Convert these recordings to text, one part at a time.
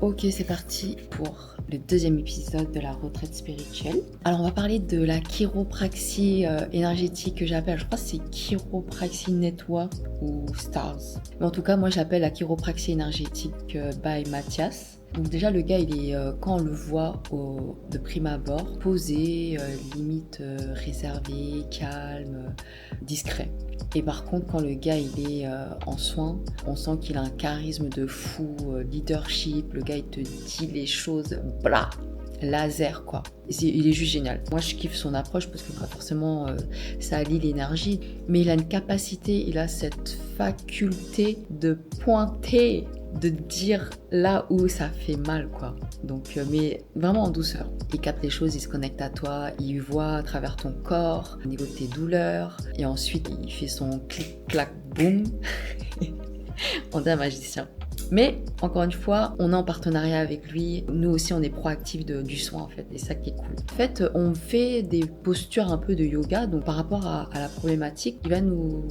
Ok, c'est parti pour le deuxième épisode de la retraite spirituelle. Alors, on va parler de la chiropraxie énergétique que j'appelle, je crois que c'est Chiropraxie Network ou Stars. Mais en tout cas, moi j'appelle la chiropraxie énergétique by Mathias. Donc déjà le gars il est, quand on le voit de prime abord, posé, limite réservé, calme, discret. Et par contre quand le gars il est en soins, on sent qu'il a un charisme de fou, leadership, le gars il te dit les choses, blah, laser quoi. Il est juste génial. Moi je kiffe son approche parce que forcément ça allie l'énergie, mais il a une capacité, il a cette faculté de pointer, de dire là où ça fait mal quoi. Donc mais vraiment en douceur. Il capte les choses, il se connecte à toi, il voit à travers ton corps, au niveau de tes douleurs, et ensuite il fait son clic clac boum. On est un magicien. Mais encore une fois, on est en partenariat avec lui. Nous aussi, on est proactifs du soin en fait. Et ça qui est cool. En fait, on fait des postures un peu de yoga. Donc par rapport à la problématique, il va nous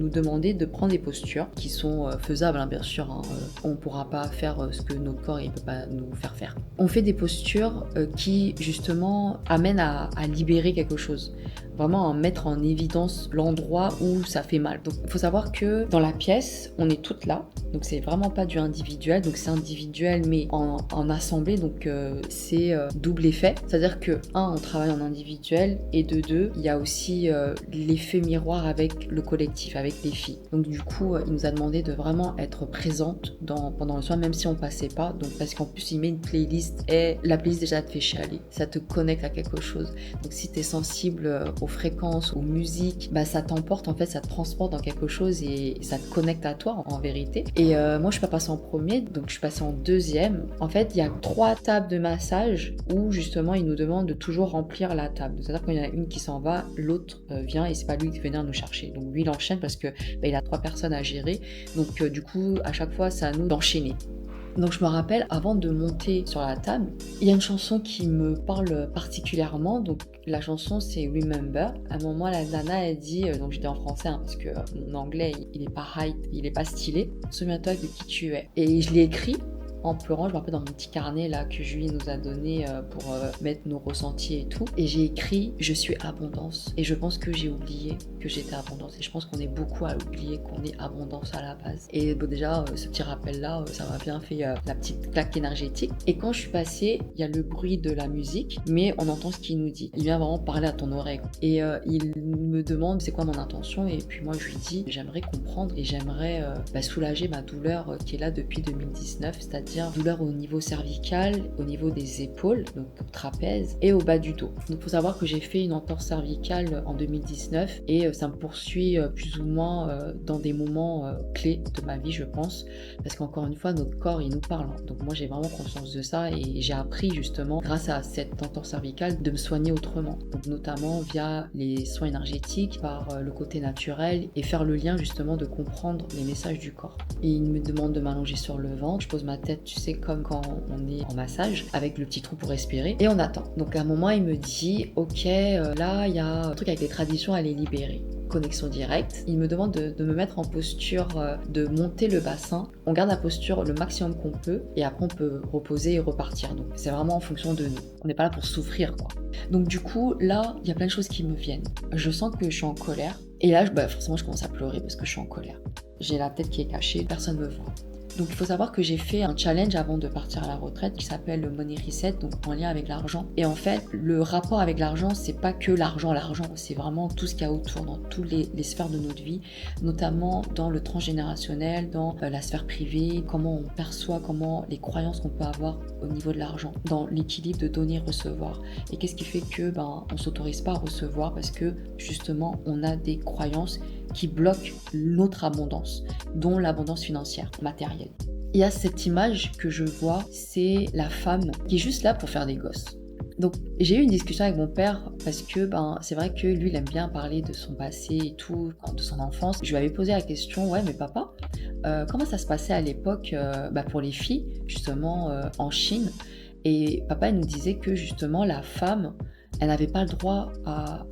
demander de prendre des postures qui sont faisables, hein, bien sûr. Hein. On ne pourra pas faire ce que notre corps ne peut pas nous faire faire. On fait des postures qui justement amènent à libérer quelque chose. Vraiment à mettre en évidence l'endroit où ça fait mal. Donc il faut savoir que dans la pièce, on est toutes là. Donc c'est vraiment pas du individuel. Donc c'est individuel mais en assemblée. Donc c'est double effet. C'est-à-dire que on travaille en individuel, et de deux, il y a aussi l'effet miroir avec le collectif, avec les filles. Donc du coup, il nous a demandé de vraiment être présente pendant le soin, même si on passait pas. Donc parce qu'en plus, il met une playlist et la playlist déjà te fait chialer. Ça te connecte à quelque chose. Donc si tu es sensible aux fréquences, aux musiques, bah ça t'emporte en fait, ça te transporte dans quelque chose et ça te connecte à toi en vérité. Et moi je suis pas passée en premier, donc je suis passée en deuxième. En fait il y a 3 tables de massage où justement il nous demande de toujours remplir la table. C'est-à-dire qu'il y en a une qui s'en va, l'autre vient et c'est pas lui qui vient nous chercher. Donc lui il enchaîne parce que il a 3 personnes à gérer. Donc du coup à chaque fois c'est à nous d'enchaîner. Donc je me rappelle, avant de monter sur la table, il y a une chanson qui me parle particulièrement. Donc la chanson c'est Remember. À un moment la nana elle dit, donc j'étais en français hein, parce que mon anglais il est pas high, il est pas stylé. Souviens-toi de qui tu es. Et je l'ai écrit en pleurant, je me rappelle dans mon petit carnet là que Julie nous a donné pour mettre nos ressentis et tout. Et j'ai écrit je suis abondance. Et je pense que j'ai oublié que j'étais abondance. Et je pense qu'on est beaucoup à oublier qu'on est abondance à la base. Et bon, déjà ce petit rappel là, ça m'a bien fait la petite claque énergétique. Et quand je suis passée, il y a le bruit de la musique, mais on entend ce qu'il nous dit. Il vient vraiment parler à ton oreille. Et il me demande c'est quoi mon intention. Et puis moi je lui dis j'aimerais comprendre et j'aimerais soulager ma douleur qui est là depuis 2019, c'est-à-dire douleur au niveau cervical, au niveau des épaules, donc trapèze, et au bas du dos. Donc il faut savoir que j'ai fait une entorse cervicale en 2019 et ça me poursuit plus ou moins dans des moments clés de ma vie, je pense, parce qu'encore une fois, notre corps, il nous parle. Donc moi, j'ai vraiment conscience de ça et j'ai appris justement, grâce à cette entorse cervicale, de me soigner autrement. Donc notamment via les soins énergétiques, par le côté naturel et faire le lien justement de comprendre les messages du corps. Et il me demande de m'allonger sur le ventre, je pose ma tête, tu sais, comme quand on est en massage, avec le petit trou pour respirer, et on attend. Donc à un moment, il me dit, ok, là, il y a un truc avec les traditions à les libérer. Connexion directe. Il me demande de me mettre en posture, de monter le bassin. On garde la posture le maximum qu'on peut, et après on peut reposer et repartir. Donc c'est vraiment en fonction de nous. On n'est pas là pour souffrir, quoi. Donc du coup, là, il y a plein de choses qui me viennent. Je sens que je suis en colère, et là, forcément, je commence à pleurer parce que je suis en colère. J'ai la tête qui est cachée, personne ne me voit. Donc il faut savoir que j'ai fait un challenge avant de partir à la retraite qui s'appelle le Money Reset, donc en lien avec l'argent. Et en fait, le rapport avec l'argent, c'est pas que l'argent, c'est vraiment tout ce qu'il y a autour, dans toutes les sphères de notre vie, notamment dans le transgénérationnel, dans la sphère privée, comment on perçoit, comment les croyances qu'on peut avoir au niveau de l'argent, dans l'équilibre de donner et recevoir. Et qu'est-ce qui fait que on s'autorise pas à recevoir parce que justement on a des croyances qui bloquent notre abondance, dont l'abondance financière, matérielle. Il y a cette image que je vois, c'est la femme qui est juste là pour faire des gosses. Donc j'ai eu une discussion avec mon père parce que c'est vrai que lui il aime bien parler de son passé et tout, de son enfance. Je lui avais posé la question, ouais mais papa, comment ça se passait à l'époque pour les filles, justement en Chine. Et papa il nous disait que justement la femme, elle n'avait pas le droit à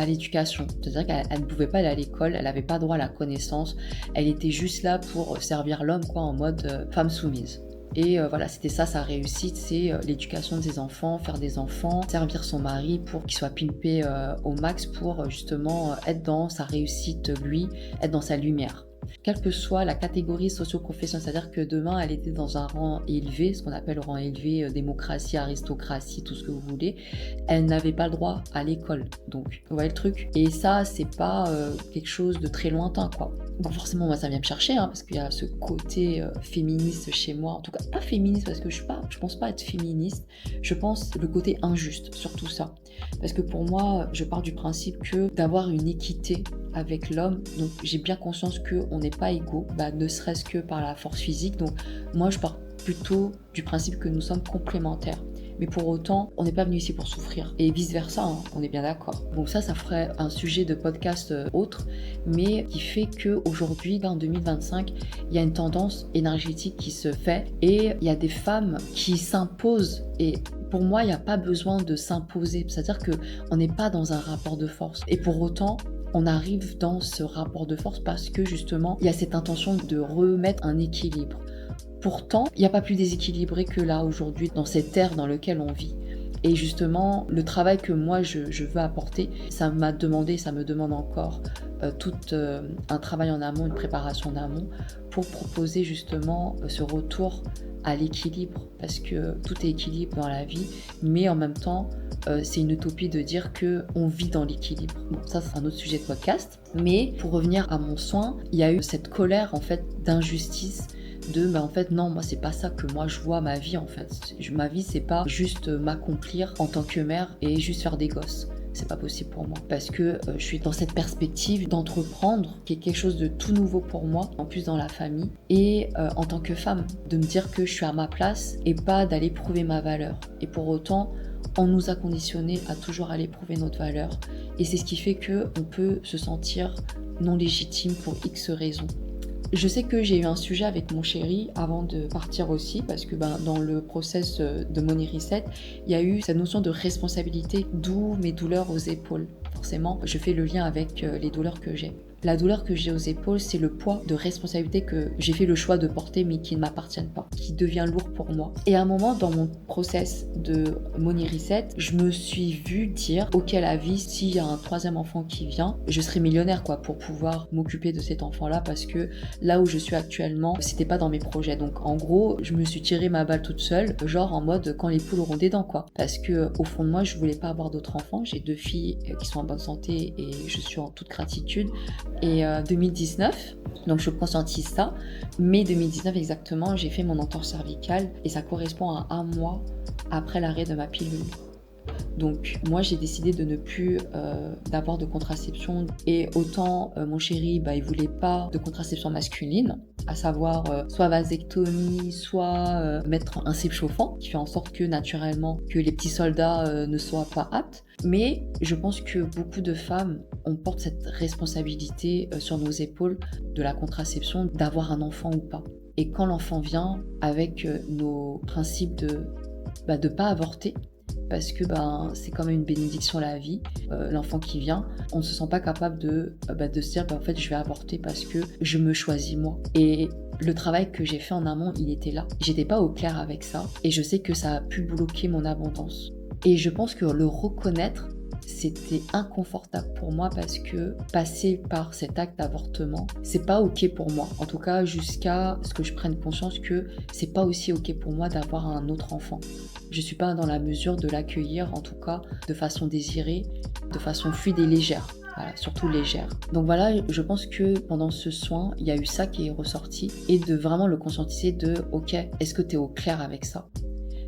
l'éducation. C'est-à-dire qu'elle ne pouvait pas aller à l'école, elle n'avait pas droit à la connaissance, elle était juste là pour servir l'homme, quoi, en mode femme soumise. Et voilà, c'était ça sa réussite, c'est l'éducation de ses enfants, faire des enfants, servir son mari pour qu'il soit pimpé au max pour justement être dans sa réussite lui, être dans sa lumière. Quelle que soit la catégorie socio-professionnelle, c'est-à-dire que demain elle était dans un rang élevé, ce qu'on appelle le rang élevé, démocratie, aristocratie, tout ce que vous voulez, elle n'avait pas le droit à l'école. Donc, vous voyez le truc? Et ça, c'est pas quelque chose de très lointain, quoi. Bon, forcément, moi, ça vient me chercher, hein, parce qu'il y a ce côté féministe chez moi. En tout cas, pas féministe, parce que je pense pas être féministe. Je pense le côté injuste, surtout ça. Parce que pour moi, je pars du principe que d'avoir une équité avec l'homme, donc j'ai bien conscience qu'on n'est pas égaux, ne serait-ce que par la force physique. Donc moi, je pars plutôt du principe que nous sommes complémentaires. Mais pour autant, on n'est pas venu ici pour souffrir. Et vice-versa, hein, on est bien d'accord. Donc ça ferait un sujet de podcast autre, mais qui fait qu'aujourd'hui, en 2025, il y a une tendance énergétique qui se fait et il y a des femmes qui s'imposent. Et pour moi, il n'y a pas besoin de s'imposer. C'est-à-dire qu'on n'est pas dans un rapport de force. Et pour autant, on arrive dans ce rapport de force parce que justement, il y a cette intention de remettre un équilibre. Pourtant, il n'y a pas plus déséquilibré que là aujourd'hui, dans cette ère dans laquelle on vit. Et justement, le travail que moi je veux apporter, ça m'a demandé, ça me demande encore tout un travail en amont, une préparation en amont pour proposer justement ce retour à l'équilibre. Parce que tout est équilibre dans la vie, mais en même temps, c'est une utopie de dire qu'on vit dans l'équilibre. Bon, ça c'est un autre sujet de podcast. Mais pour revenir à mon soin, il y a eu cette colère en fait d'injustice en fait non, moi c'est pas ça que moi je vois ma vie en fait. Ma vie c'est pas juste m'accomplir en tant que mère et juste faire des gosses. C'est pas possible pour moi parce que je suis dans cette perspective d'entreprendre qui est quelque chose de tout nouveau pour moi, en plus dans la famille et en tant que femme, de me dire que je suis à ma place et pas d'aller prouver ma valeur. Et pour autant, on nous a conditionnés à toujours aller prouver notre valeur et c'est ce qui fait qu'on peut se sentir non légitime pour X raisons. Je sais que j'ai eu un sujet avec mon chéri avant de partir aussi, parce que dans le process de Money Reset, il y a eu cette notion de responsabilité, d'où mes douleurs aux épaules. Forcément, je fais le lien avec les douleurs que j'ai. La douleur que j'ai aux épaules, c'est le poids de responsabilité que j'ai fait le choix de porter, mais qui ne m'appartiennent pas, qui devient lourd pour moi. Et à un moment, dans mon process de Money Reset, je me suis vue dire, ok, la vie, s'il y a un troisième enfant qui vient, je serai millionnaire, pour pouvoir m'occuper de cet enfant-là, parce que là où je suis actuellement, c'était pas dans mes projets. Donc, en gros, je me suis tiré ma balle toute seule, genre en mode quand les poules auront des dents, Parce que, au fond de moi, je voulais pas avoir d'autres enfants. J'ai 2 filles qui sont en bonne santé et je suis en toute gratitude. Et 2019, donc je conscientise ça, mai 2019 exactement, j'ai fait mon entorse cervicale et ça correspond à 1 mois après l'arrêt de ma pilule. Donc moi j'ai décidé de ne plus d'avoir de contraception et autant mon chéri il voulait pas de contraception masculine, à savoir soit vasectomie, soit mettre un slip chauffant qui fait en sorte que naturellement que les petits soldats ne soient pas aptes. Mais je pense que beaucoup de femmes on porte cette responsabilité sur nos épaules de la contraception, d'avoir un enfant ou pas. Et quand l'enfant vient avec nos principes de pas avorter, parce que c'est quand même une bénédiction la vie, l'enfant qui vient, on ne se sent pas capable de se dire en fait je vais avorter parce que je me choisis moi. Et le travail que j'ai fait en amont, il était là. J'étais pas au clair avec ça et je sais que ça a pu bloquer mon abondance. Et je pense que le reconnaître, c'était inconfortable pour moi parce que passer par cet acte d'avortement, c'est pas ok pour moi. En tout cas, jusqu'à ce que je prenne conscience que c'est pas aussi ok pour moi d'avoir un autre enfant. Je suis pas dans la mesure de l'accueillir, en tout cas, de façon désirée, de façon fluide et légère. Voilà, surtout légère. Donc voilà, je pense que pendant ce soin, il y a eu ça qui est ressorti et de vraiment le conscientiser de ok, est-ce que tu es au clair avec ça?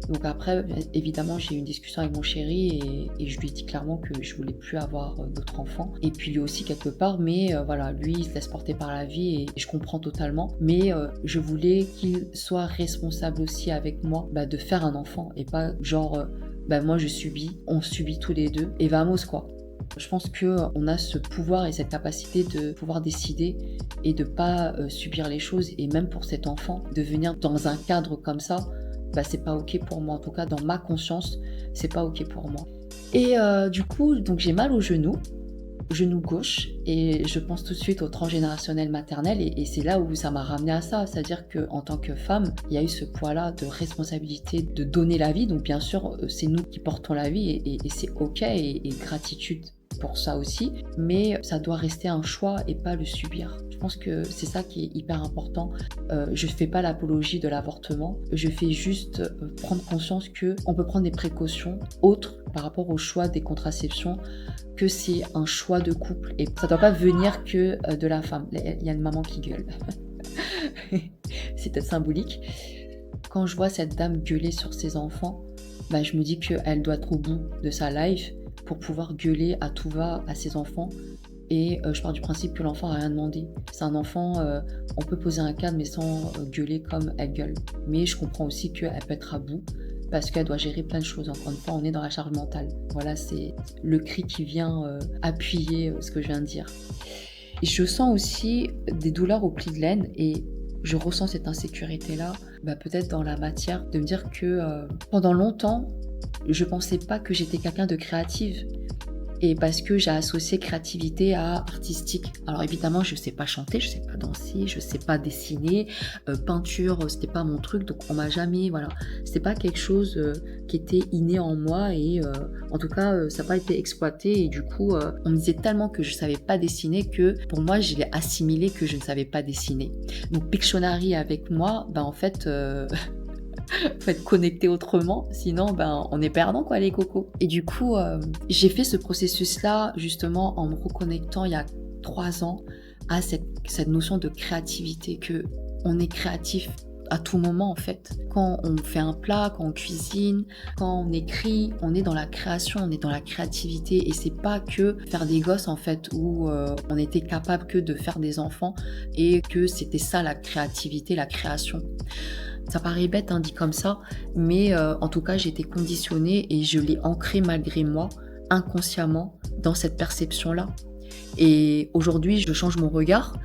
Donc après, évidemment, j'ai eu une discussion avec mon chéri et je lui ai dit clairement que je voulais plus avoir d'autres enfants. Et puis lui aussi quelque part, mais voilà, lui il se laisse porter par la vie et je comprends totalement. Mais je voulais qu'il soit responsable aussi avec moi de faire un enfant et pas genre moi je subis, on subit tous les deux et vamos quoi. Je pense qu'on a ce pouvoir et cette capacité de pouvoir décider et de pas subir les choses et même pour cet enfant, de venir dans un cadre comme ça, c'est pas ok pour moi, en tout cas dans ma conscience c'est pas ok pour moi. Et du coup donc j'ai mal au genou, genou gauche et je pense tout de suite au transgénérationnel maternel et c'est là où ça m'a ramené à ça, c'est-à-dire qu'en tant que femme, il y a eu ce poids-là de responsabilité de donner la vie, donc bien sûr c'est nous qui portons la vie et c'est ok et gratitude pour ça aussi, mais ça doit rester un choix et pas le subir. Je pense que c'est ça qui est hyper important. Je fais pas l'apologie de l'avortement, je fais juste prendre conscience que on peut prendre des précautions autres par rapport au choix des contraceptions, que c'est un choix de couple et ça doit pas venir que de la femme. Il y a une maman qui gueule. C'est peut-être symbolique. Quand je vois cette dame gueuler sur ses enfants, bah, je me dis qu'elle doit être au bout de sa life pour pouvoir gueuler à tout va à ses enfants. Et je pars du principe que l'enfant n'a rien demandé. C'est un enfant, on peut poser un cadre mais sans gueuler comme elle gueule. Mais je comprends aussi qu'elle peut être à bout parce qu'elle doit gérer plein de choses. Encore une fois, on est dans la charge mentale. Voilà, c'est le cri qui vient appuyer ce que je viens de dire. Et je sens aussi des douleurs au pli de laine et je ressens cette insécurité-là, peut-être dans la matière, de me dire que pendant longtemps, je pensais pas que j'étais quelqu'un de créative. Et parce que j'ai associé créativité à artistique. Alors évidemment, je sais pas chanter, je sais pas danser, je sais pas dessiner, peinture, c'était pas mon truc, donc on m'a jamais, voilà, c'était pas quelque chose qui était inné en moi et en tout cas, ça n'a pas été exploité et du coup, on me disait tellement que je savais pas dessiner que pour moi, je l'ai assimilé que je ne savais pas dessiner. Donc Pictionary avec moi, en fait... faut être connecté autrement, sinon on est perdant quoi les cocos. Et du coup j'ai fait ce processus là justement en me reconnectant il y a 3 ans à cette notion de créativité, que on est créatif à tout moment en fait. Quand on fait un plat, quand on cuisine, quand on écrit, on est dans la création, on est dans la créativité et c'est pas que faire des gosses en fait où on était capable que de faire des enfants et que c'était ça la créativité, la création. Ça paraît bête, dit comme ça, mais en tout cas, j'ai été conditionnée et je l'ai ancré malgré moi, inconsciemment, dans cette perception-là. Et aujourd'hui, je change mon regard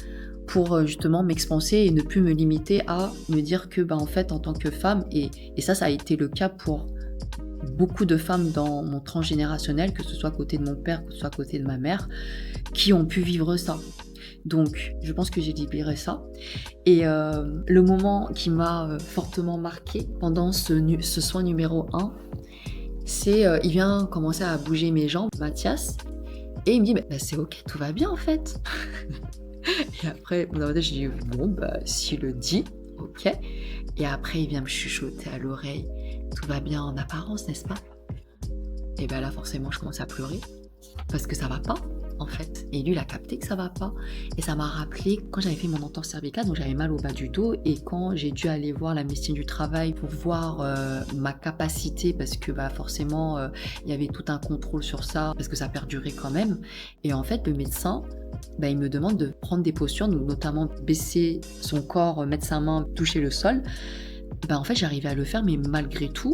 pour justement m'expanser et ne plus me limiter à me dire que, en fait, en tant que femme, et ça a été le cas pour beaucoup de femmes dans mon transgénérationnel, que ce soit à côté de mon père, que ce soit à côté de ma mère, qui ont pu vivre ça. Donc, je pense que j'ai libéré ça. Et le moment qui m'a fortement marqué pendant ce soin numéro 1, c'est il vient commencer à bouger mes jambes, Mathias, et il me dit c'est ok, tout va bien en fait. Et après, dans ma tête, je dis bon, s'il le dit, ok. Et après, il vient me chuchoter à l'oreille, tout va bien en apparence, n'est-ce pas? Et là, forcément, je commence à pleurer parce que ça va pas. En fait, et lui il a capté que ça va pas et ça m'a rappelé quand j'avais fait mon entorse cervicale, donc j'avais mal au bas du dos et quand j'ai dû aller voir la médecine du travail pour voir ma capacité parce que forcément il y avait tout un contrôle sur ça parce que ça perdurait quand même et en fait le médecin il me demande de prendre des postures, donc notamment baisser son corps, mettre sa main, toucher le sol. En fait j'arrivais à le faire mais malgré tout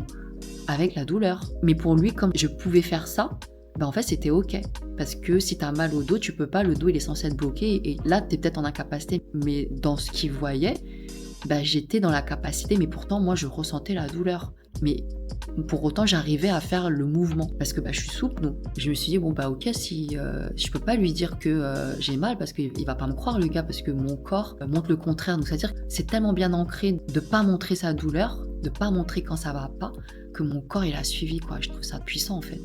avec la douleur, mais pour lui comme je pouvais faire ça, en fait c'était ok, parce que si t'as mal au dos, tu peux pas, le dos il est censé être bloqué et là t'es peut-être en incapacité, mais dans ce qu'il voyait, j'étais dans la capacité, mais pourtant moi je ressentais la douleur, mais pour autant j'arrivais à faire le mouvement, parce que je suis souple, donc je me suis dit ok, si je peux pas lui dire que j'ai mal, parce qu'il va pas me croire le gars, parce que mon corps montre le contraire, donc c'est-à-dire que c'est tellement bien ancré de pas montrer sa douleur, de pas montrer quand ça va pas, que mon corps il a suivi quoi, je trouve ça puissant en fait.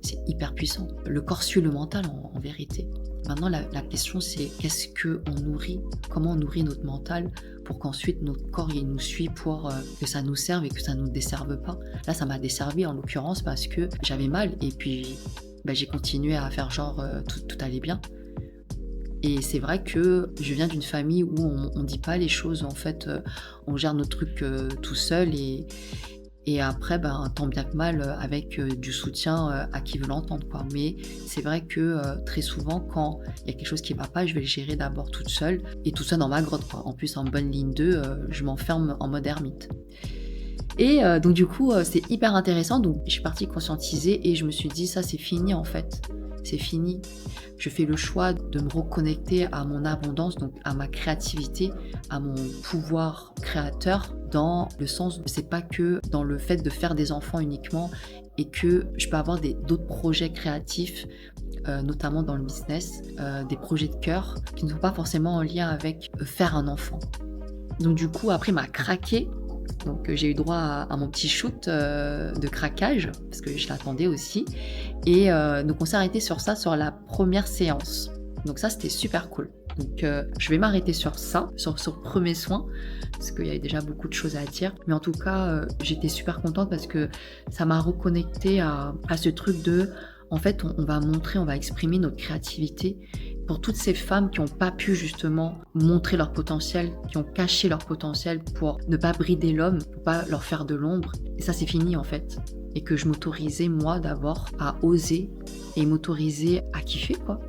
C'est hyper puissant. Le corps suit le mental en vérité. Maintenant, la question c'est qu'est-ce qu'on nourrit? Comment on nourrit notre mental pour qu'ensuite notre corps il nous suit pour que ça nous serve et que ça ne nous desserve pas. Là, ça m'a desservi en l'occurrence parce que j'avais mal et puis j'ai continué à faire genre tout allait bien. Et c'est vrai que je viens d'une famille où on dit pas les choses, en fait, on gère nos trucs tout seul et après, tant bien que mal, avec du soutien à qui veut l'entendre, quoi. Mais c'est vrai que très souvent, quand il y a quelque chose qui va pas, je vais le gérer d'abord toute seule, et tout ça dans ma grotte, quoi. En plus, en bonne ligne 2, je m'enferme en mode ermite. Et donc du coup, c'est hyper intéressant. Donc je suis partie conscientiser et je me suis dit, ça c'est fini en fait. C'est fini. Je fais le choix de me reconnecter à mon abondance, donc à ma créativité, à mon pouvoir créateur, dans le sens, c'est pas que dans le fait de faire des enfants uniquement, et que je peux avoir d'autres projets créatifs notamment dans le business, des projets de cœur qui ne sont pas forcément en lien avec faire un enfant. Donc du coup, après, il m'a craqué. Donc j'ai eu droit à mon petit shoot de craquage, parce que je l'attendais aussi. Et donc on s'est arrêté sur ça, sur la première séance. Donc ça, c'était super cool. Donc je vais m'arrêter sur ça, sur ce premier soin, parce qu'il y avait déjà beaucoup de choses à dire. Mais en tout cas, j'étais super contente parce que ça m'a reconnectée à ce truc de... En fait, on va montrer, on va exprimer notre créativité pour toutes ces femmes qui n'ont pas pu justement montrer leur potentiel, qui ont caché leur potentiel pour ne pas brider l'homme, pour pas leur faire de l'ombre. Et ça, c'est fini en fait. Et que je m'autorisais, moi, d'abord, à oser et m'autoriser à kiffer, quoi.